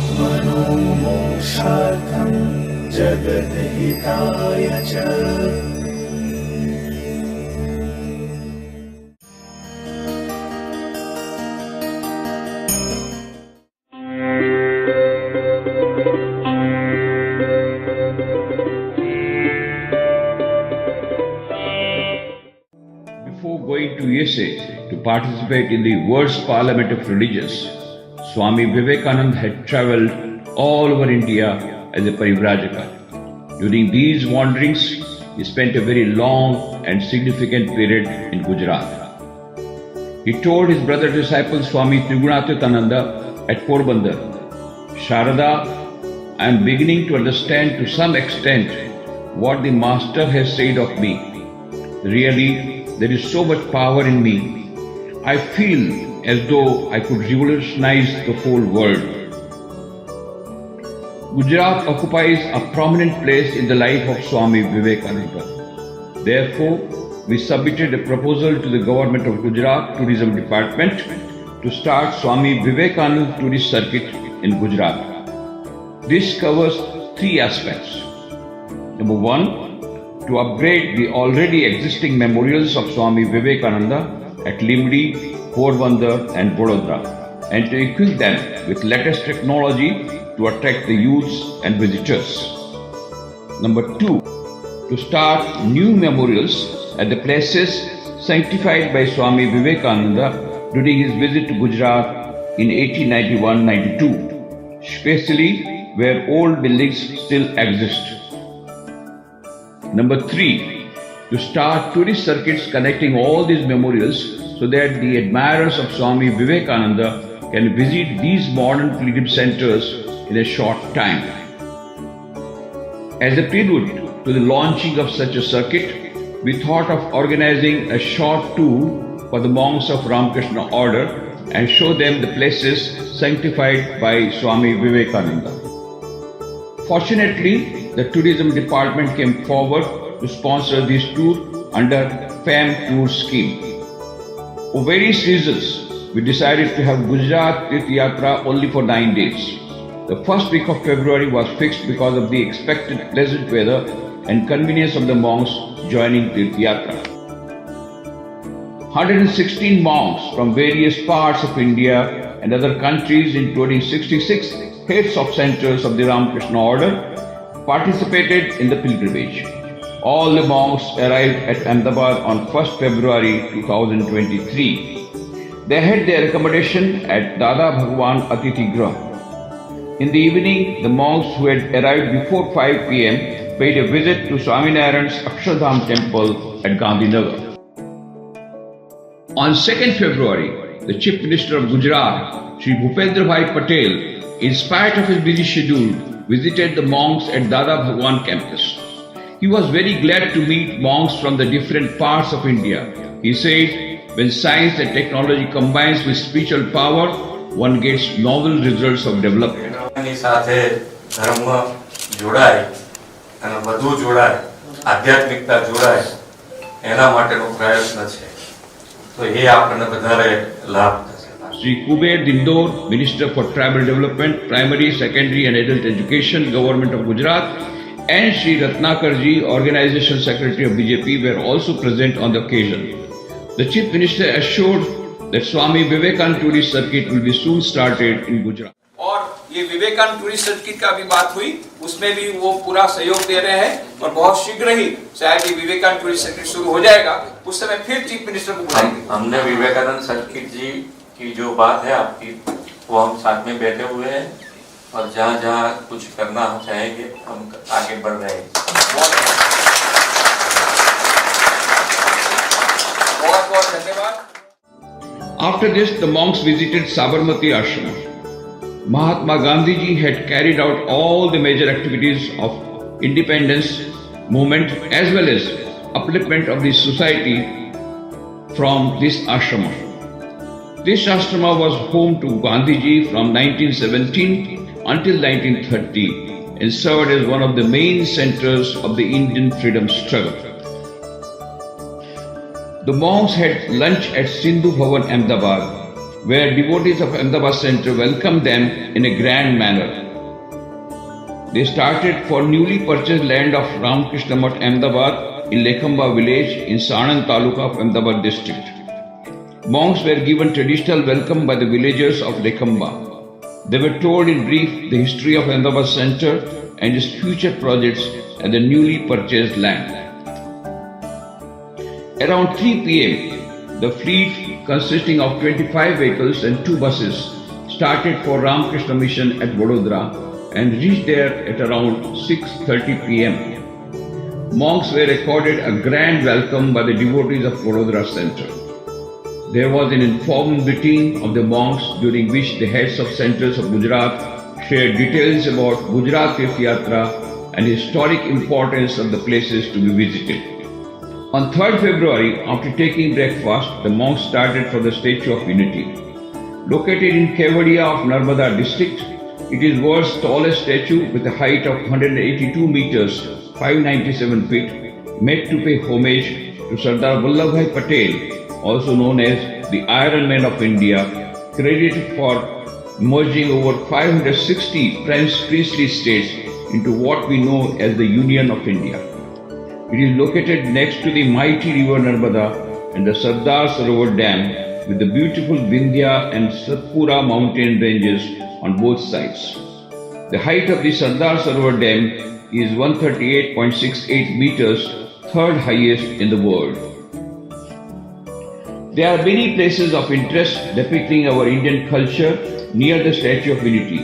आत्मनो मोक्षार्थं जगद्हिताय च। Before going to USA to participate in the World's Parliament of Religions, Swami Vivekananda had travelled all over India as a Parivrajaka. During these wanderings, he spent a very long and significant period in Gujarat. He told his brother disciple Swami Trigunatītananda at Porbandar, Sharada, I am beginning to understand to some extent what the Master has said of me. Really, there is so much power in me. I feel as though I could revolutionize the whole world. Gujarat occupies a prominent place in the life of Swami Vivekananda. Therefore, we submitted a proposal to the government of Gujarat Tourism Department to start Swami Vivekananda tourist circuit in Gujarat. This covers three aspects. Number one, to upgrade the already existing memorials of Swami Vivekananda at Limdi, Porbandar and Vadodara, and to equip them with latest technology to attract the youths and visitors. Number two, to start new memorials at the places sanctified by Swami Vivekananda during his visit to Gujarat in 1891-92, especially where old buildings still exist. Number three, to start tourist circuits connecting all these memorials so that the admirers of Swami Vivekananda can visit these modern pilgrim centers in a short time. As a prelude to the launching of such a circuit, we thought of organizing a short tour for the monks of Ramakrishna order and show them the places sanctified by Swami Vivekananda. Fortunately, the tourism department came forward to sponsor this tour under FAM Tour scheme. For various reasons, we decided to have Gujarat Tirth Yatra only for 9 days. The first week of February was fixed because of the expected pleasant weather and convenience of the monks joining Tirth Yatra. 116 monks from various parts of India and other countries, including 66 heads of centers of the Ramakrishna order, participated in the pilgrimage. All the monks arrived at Ahmedabad on 1st February 2023. They had their accommodation at Dada Bhagwan Atithi Grah. In the evening, the monks who had arrived before 5 p.m. paid a visit to Swaminarayan's Akshardham temple at Gandhinagar. On 2nd February, the Chief Minister of Gujarat, Sri Bhupendra Bhai Patel, in spite of his busy schedule, visited the monks at Dada Bhagwan campus. He was very glad to meet monks from the different parts of India. He said, when science and technology combines with spiritual power, one gets novel results of development. Sri Kuber Dindor, Minister for Tribal Development, Primary, Secondary and Adult Education, Government of Gujarat, and Sri Ratnakarji, Organization Secretary of BJP, were also present on the occasion. The Chief Minister assured that Swami Vivekananda Tourist Circuit will be soon started in Gujarat. और ये Vivekananda tourist circuit का भी बात हुई, उसमें भी वो पूरा सहयोग दे रहे हैं और बहुत शीघ्र ही शायद ये विवेकानंद टूरिस्ट सर्किट शुरू हो जाएगा। उस समय फिर चीफ मिनिस्टर को बुलाएंगे। हमने विवेकानंद सर्किट जी की जो बात है आपकी, वो हम साथ में बैठे हुए हैं और जहाँ जहाँ कुछ करना चाहेंगे हम आगे बढ़ रहे हैं। बहुत बहुत धन्यवाद। After this, the monks visited Sabarmati Ashram. Mahatma Gandhi ji had carried out all the major activities of independence movement as well as upliftment of the society from this ashrama. This ashrama was home to Gandhi ji from 1917 until 1930 and served as one of the main centers of the Indian freedom struggle. The monks had lunch at Sindhu Bhavan, Ahmedabad, where devotees of Ahmedabad Center welcomed them in a grand manner. They started for newly purchased land of Ramakrishna Mutt Ahmedabad in Lekhamba village in Sanand Taluka of Ahmedabad district. Monks were given traditional welcome by the villagers of Lekhamba. They were told in brief the history of Ahmedabad Center and its future projects at the newly purchased land. Around 3 p.m., the fleet consisting of 25 vehicles and 2 buses started for Ramakrishna Mission at Vadodara and reached there at around 6:30 p.m. Monks were accorded a grand welcome by the devotees of Vadodara Center. There was an informal meeting of the monks during which the heads of centers of Gujarat shared details about Gujarat Tirth Yatra and historic importance of the places to be visited. On 3rd February, after taking breakfast, the monks started for the Statue of Unity. Located in Kevadia of Narmada district, it is world's tallest statue with a height of 182 meters, 597 feet, made to pay homage to Sardar Vallabhbhai Patel, also known as the Iron Man of India, credited for merging over 560 French princely states into what we know as the Union of India. It is located next to the mighty river Narmada and the Sardar Sarovar Dam with the beautiful Vindhya and Satpura mountain ranges on both sides. The height of the Sardar Sarovar Dam is 138.68 meters, third highest in the world. There are many places of interest depicting our Indian culture near the Statue of Unity.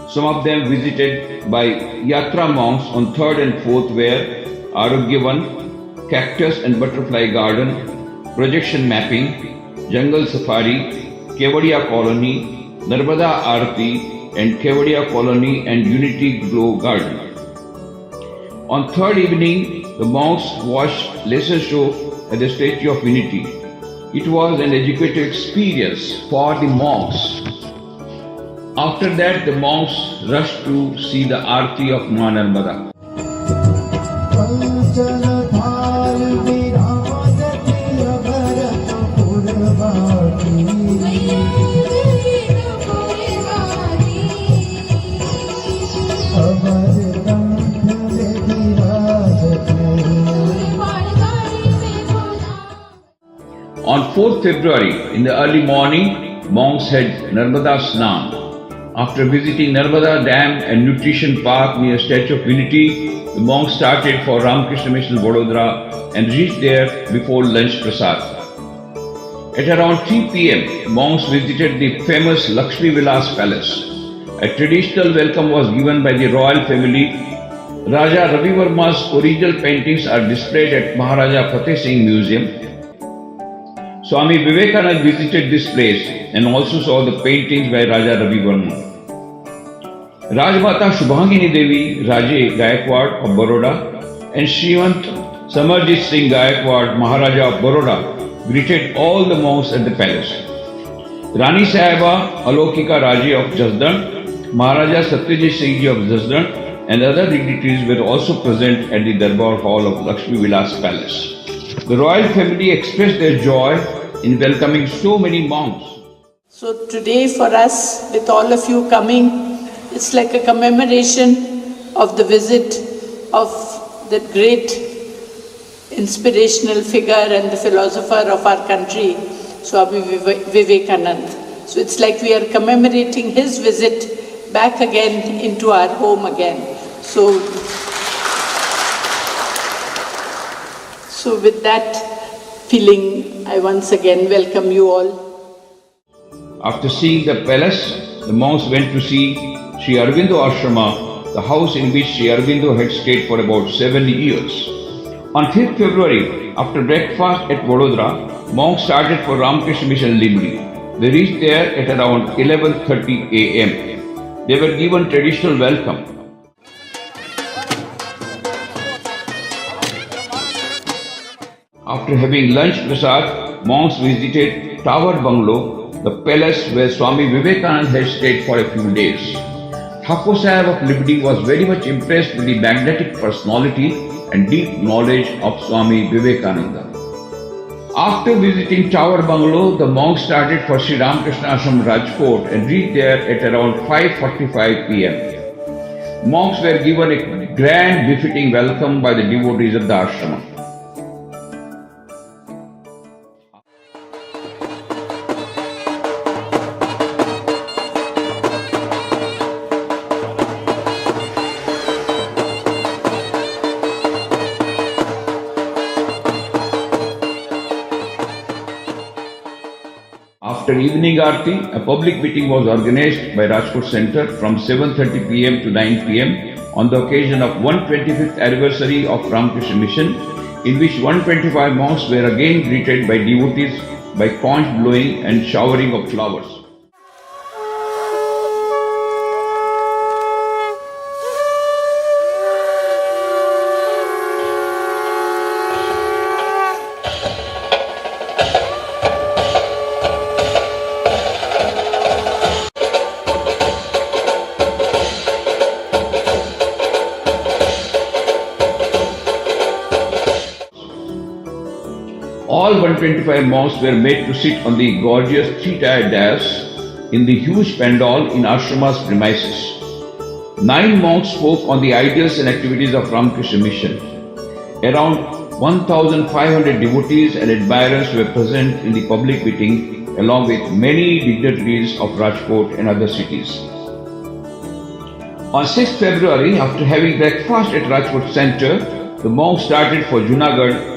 Some of them visited by Yatra monks on 3rd and 4th were Arogyavan, Cactus and Butterfly Garden, Projection Mapping, Jungle Safari, Kevadia Colony, Narmada Aarti and Kevadia Colony and Unity Glow Garden. On 3rd evening, the monks watched lesser show at the Statue of Unity. It was an educative experience for the monks. After that, the monks rushed to see the Aarti of Ma Narmada. On 4th February, in the early morning, monks had Narmada Snan. After visiting Narmada Dam and Nutrition Park near Statue of Unity, the monks started for Ramakrishna Mission Vadodara and reached there before lunch prasad. At around 3 p.m., monks visited the famous Lakshmi Vilas Palace. A traditional welcome was given by the royal family. Raja Ravi Verma's original paintings are displayed at Maharaja Fateh Singh Museum. Swami Vivekananda visited this place and also saw the paintings by Raja Ravi Verma. Rajmata Shubhangini Devi Raje Gaikwad of Baroda and Srimant Samarjit Singh Gaikwad Maharaja of Baroda greeted all the monks at the palace. Rani Sahiba Alokika Raje of Jasdan, Maharaja Satyajit Singh Ji of Jasdan and other dignitaries were also present at the Darbar Hall of Lakshmi Vilas Palace. The royal family expressed their joy in welcoming so many monks. So today for us, with all of you coming, it's like a commemoration of the visit of the great inspirational figure and the philosopher of our country, Swami Vivekananda. So it's like we are commemorating his visit back again into our home again. So with that feeling, I once again welcome you all. After seeing the palace, the monks went to see Sri Aurobindo Ashrama, the house in which Sri Aurobindo had stayed for about 7 years. On 5th February, after breakfast at Vadodara, monks started for Ramakrishna Mission Limri. They reached there at around 11:30 a.m. They were given traditional welcome. After having lunch prasad, monks visited Tower Bungalow, the palace where Swami Vivekananda had stayed for a few days. Thakur Sahib of Libdi was very much impressed with the magnetic personality and deep knowledge of Swami Vivekananda. After visiting Tower Bungalow, the monks started for Sri Ramakrishna Ashram Rajkot and reached there at around 5:45 p.m. Monks were given a grand befitting welcome by the devotees of the ashram. After evening aarti, a public meeting was organized by Rajkot Center from 7:30 p.m. to 9 p.m. on the occasion of 125th anniversary of Ramakrishna Mission, in which 125 monks were again greeted by devotees by conch blowing and showering of flowers. All 125 monks were made to sit on the gorgeous three-tiered dais in the huge pandal in ashrama's premises. 9 monks spoke on the ideals and activities of Ramakrishna Mission. Around 1,500 devotees and admirers were present in the public meeting, along with many dignitaries of Rajkot and other cities. On 6th February, after having breakfast at Rajkot Center, the monks started for Junagadh.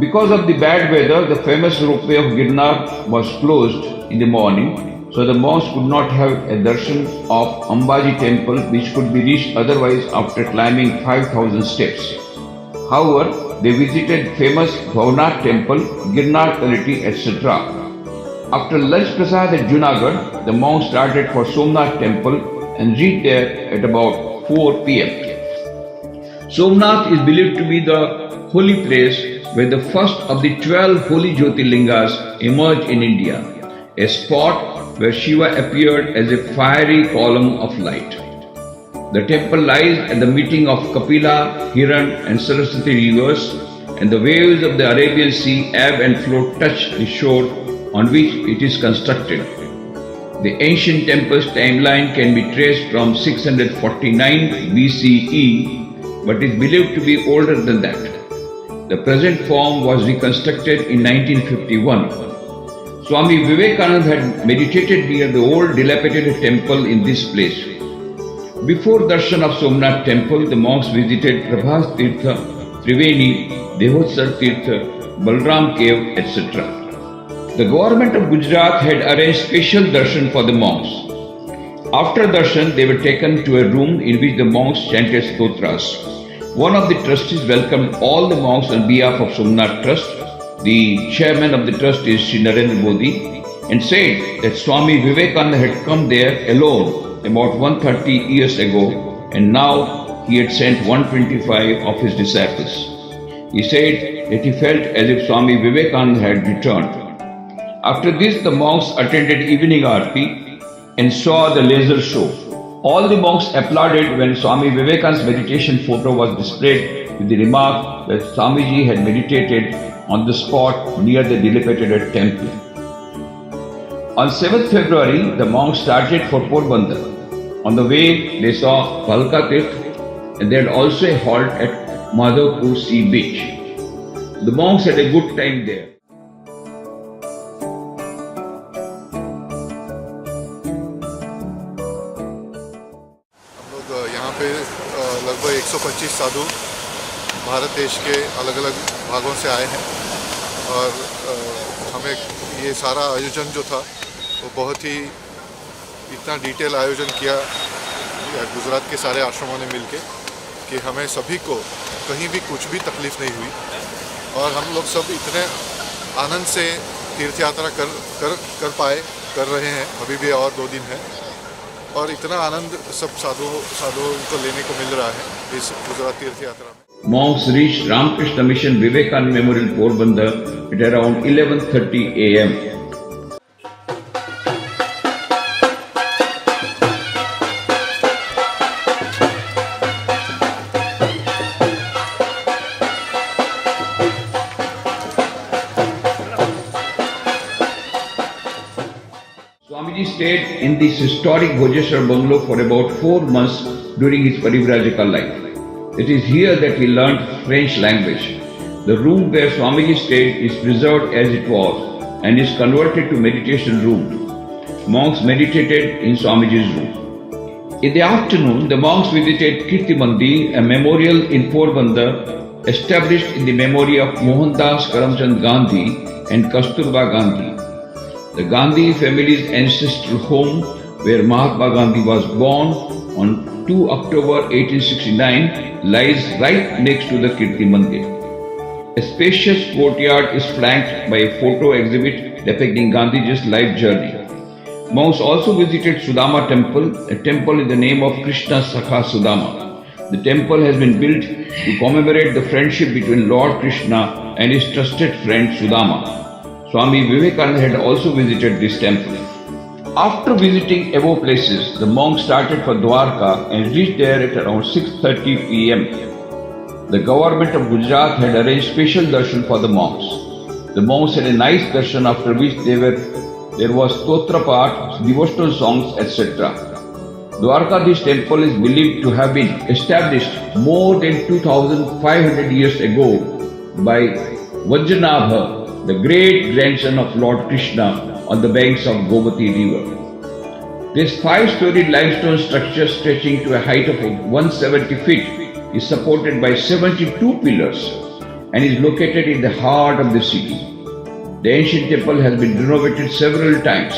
Because of the bad weather, the famous ropeway of Girnar was closed in the morning, so the monks could not have a darshan of Ambaji temple, which could be reached otherwise after climbing 5,000 steps. However, they visited famous Bhavnath temple, Girnar Taliti, etc. After lunch prasad at Junagadh, the monks started for Somnath temple and reached there at about 4 p.m. Somnath is believed to be the holy place where the first of the 12 holy Jyotirlingas emerged in India, a spot where Shiva appeared as a fiery column of light. The temple lies at the meeting of Kapila, Hiran and Saraswati rivers, and the waves of the Arabian Sea ebb and flow touch the shore on which it is constructed. The ancient temple's timeline can be traced from 649 BCE, but is believed to be older than that. The present form was reconstructed in 1951. Swami Vivekananda had meditated near the old dilapidated temple in this place. Before darshan of Somnath temple, the monks visited Prabhas Tirtha, Triveni, Dehotsar Tirtha, Balram cave, etc. The government of Gujarat had arranged special darshan for the monks. After darshan, they were taken to a room in which the monks chanted stotras. One of the trustees welcomed all the monks on behalf of Somnath Trust. The chairman of the trust is Shri Narendra Modi, and said that Swami Vivekananda had come there alone about 130 years ago, and now he had sent 125 of his disciples. He said that he felt as if Swami Vivekananda had returned. After this, the monks attended evening aarti and saw the laser show. All the monks applauded when Swami Vivekananda's meditation photo was displayed with the remark that Swamiji had meditated on the spot near the dilapidated temple. On 7th February, the monks started for Porbandar. On the way, they saw Bhalka Tirth and they had also a halt at Madhavpur Sea Beach. The monks had a good time there. यहाँ पे लगभग 125 साधु भारत देश के अलग अलग भागों से आए हैं और हमें ये सारा आयोजन जो था वो बहुत ही इतना डिटेल आयोजन किया गुजरात के सारे आश्रमों ने मिलके कि हमें सभी को कहीं भी कुछ भी तकलीफ़ नहीं हुई और हम लोग सब इतने आनंद से तीर्थ यात्रा कर पाए कर रहे हैं। अभी भी और 2 दिन है और इतना आनंद सब साधुओं को लेने को मिल रहा है इस गुजरात तीर्थ यात्रा में। Monks reached Ramakrishna Mission Vivekananda Memorial Porbandar at around 11:30 a.m. stayed in this historic Bhojeshwar bungalow for about 4 months during his Parivrajaka life. It is here that he learnt French language. The room where Swamiji stayed is preserved as it was and is converted to meditation room. Monks meditated in Swamiji's room. In the afternoon, the monks visited Kirti Mandir, a memorial in Porbandar established in the memory of Mohandas Karamchand Gandhi and Kasturba Gandhi. The Gandhi family's ancestral home, where Mahatma Gandhi was born on 2 October 1869, lies right next to the Kirti Mandir. A spacious courtyard is flanked by a photo exhibit depicting Gandhiji's life journey. Monks also visited Sudama temple, a temple in the name of Krishna Sakha Sudama. The temple has been built to commemorate the friendship between Lord Krishna and his trusted friend Sudama. Swami Vivekananda had also visited this temple. After visiting above places, the monks started for Dwarka and reached there at around 6:30 p.m. The government of Gujarat had arranged special darshan for the monks. The monks had a nice darshan, after which there was stotra part, devotional songs, etc. Dwarkadish temple is believed to have been established more than 2500 years ago by Vajranabha, the great grandson of Lord Krishna, on the banks of Gomati river. This 5-storied limestone structure, stretching to a height of 170 feet, is supported by 72 pillars and is located in the heart of the city. The ancient temple has been renovated several times.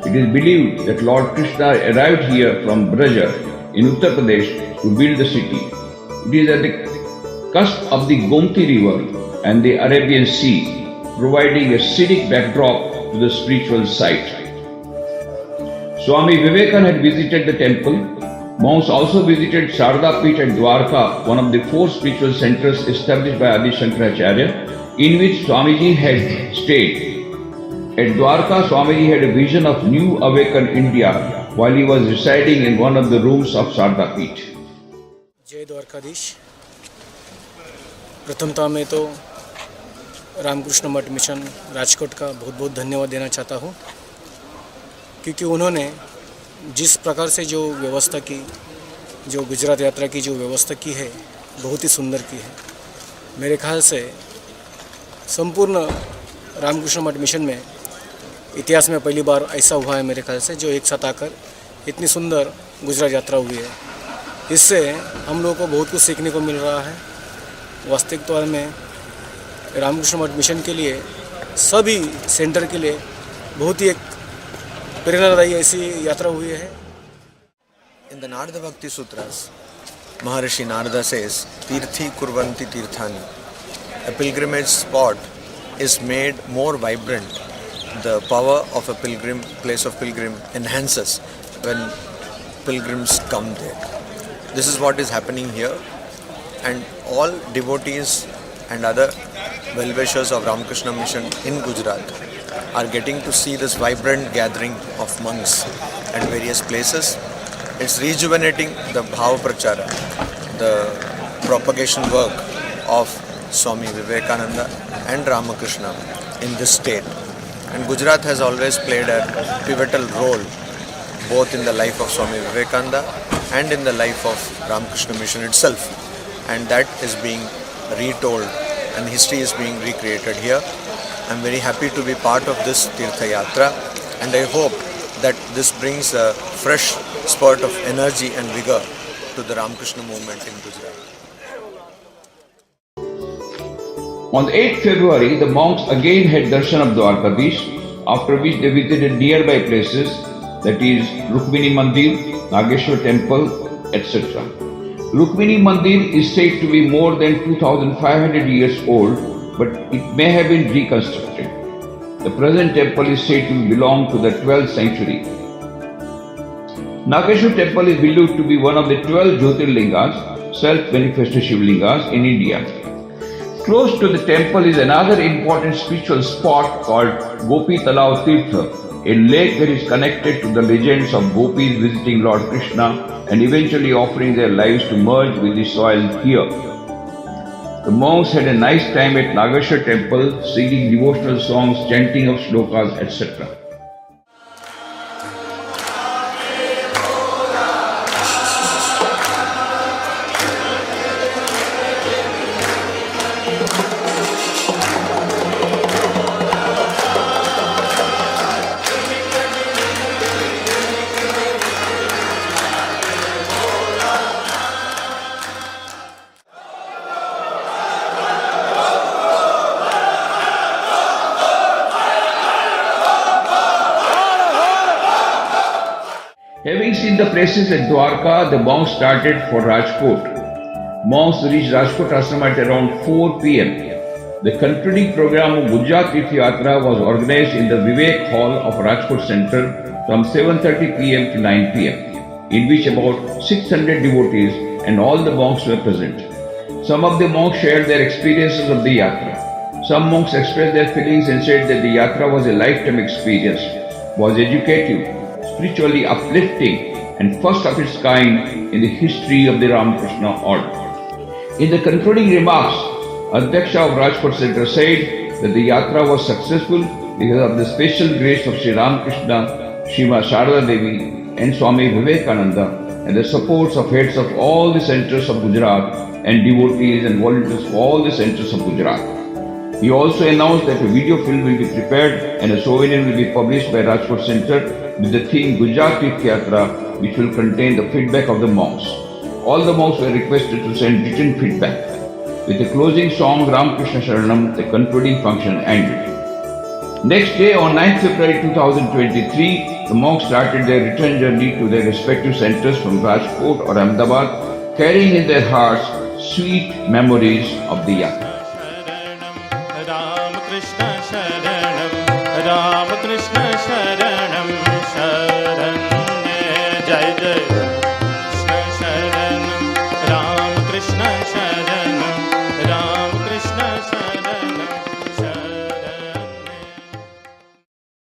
It is believed that Lord Krishna arrived here from Braja in Uttar Pradesh to build the city. It is at the cusp of the Gomti river and the Arabian Sea, providing a scenic backdrop to the spiritual site. Swami Vivekananda had visited the temple. Monks also visited Sharda Peeth at Dwarka, one of the 4 spiritual centers established by Adi Shankaracharya, in which Swamiji had stayed. At Dwarka, Swamiji had a vision of new awakened India while he was residing in one of the rooms of Sharda Peeth. जय द्वारकाधीश। प्रथमतः मैं तो रामकृष्ण मठ mission Rajkot का बहुत बहुत धन्यवाद देना चाहता हूँ, क्योंकि उन्होंने जिस प्रकार से जो व्यवस्था की, जो गुजरात यात्रा की जो व्यवस्था की है, बहुत ही सुंदर की है। मेरे ख्याल से संपूर्ण रामकृष्ण मठ मिशन में इतिहास में पहली बार ऐसा हुआ है मेरे ख्याल से, जो एक साथ आकर इतनी सुंदर गुजरात यात्रा हुई है। इससे हम लोगों को बहुत कुछ सीखने को मिल रहा है। वास्तविक तौर में रामकृष्ण मठ मिशन के लिए, सभी सेंटर के लिए बहुत ही एक प्रेरणादायी ऐसी यात्रा हुई है। In the Narada Bhakti Sutras, Maharishi Narada says, Tirthi Kurvanti Tirthani. A pilgrimage spot is made more vibrant. The power of a pilgrim, place of pilgrim, enhances when pilgrims come there. This is what is happening here, and all devotees and other well-wishers of Ramakrishna Mission in Gujarat are getting to see this vibrant gathering of monks at various places. It's rejuvenating the Bhava Prachara, the propagation work of Swami Vivekananda and Ramakrishna in this state. And Gujarat has always played a pivotal role both in the life of Swami Vivekananda and in the life of Ramakrishna Mission itself. And that is being retold and history is being recreated here. I'm very happy to be part of this Tirtha Yatra, and I hope that this brings a fresh spurt of energy and vigor to the Ramakrishna movement in Gujarat. On the 8th February, the monks again had darshan of Dwarkadish, after which they visited nearby places, that is Rukmini Mandir, Nageshwar Temple, etc. Rukmini Mandir is said to be more than 2500 years old, but it may have been reconstructed. The present temple is said to belong to the 12th century. Nageshwar Temple is believed to be one of the 12 Jyotirlingas, self-manifested Shivlingas in India. Close to the temple is another important spiritual spot called Gopi Talav Tirtha, a lake that is connected to the legends of gopis visiting Lord Krishna and eventually offering their lives to merge with the soil here. The monks had a nice time at Nageshwar Temple, singing devotional songs, chanting of shlokas, etc. Having seen the places at Dwarka, the monks started for Rajkot. Monks reached Rajkot ashram at around 4 p.m. The concluding program of Gujarat Tirth Yatra was organized in the Vivek Hall of Rajkot Center from 7:30 p.m. to 9 p.m., in which about 600 devotees and all the monks were present. Some of the monks shared their experiences of the Yatra. Some monks expressed their feelings and said that the Yatra was a lifetime experience, was educative, spiritually uplifting, and first of its kind in the history of the Ramakrishna order. In the concluding remarks, Adhyaksha of Rajkot Center said that the Yatra was successful because of the special grace of Sri Ramakrishna, Srimati Sharada Devi, and Swami Vivekananda, and the supports of heads of all the centers of Gujarat and devotees and volunteers of all the centers of Gujarat. He also announced that a video film will be prepared and a souvenir will be published by Rajkot Center with the theme Gujarat Tirth Yatra, which will contain the feedback of the monks. All the monks were requested to send written feedback. With the closing song Ramakrishna Sharanam, the concluding function ended. Next day, on 9th February 2023, the monks started their return journey to their respective centers from Rajkot or Ahmedabad, carrying in their hearts sweet memories of the Yatra. Ramakrishna Sharanam, Ramakrishna Sharanam, Sharanam Jai Jai.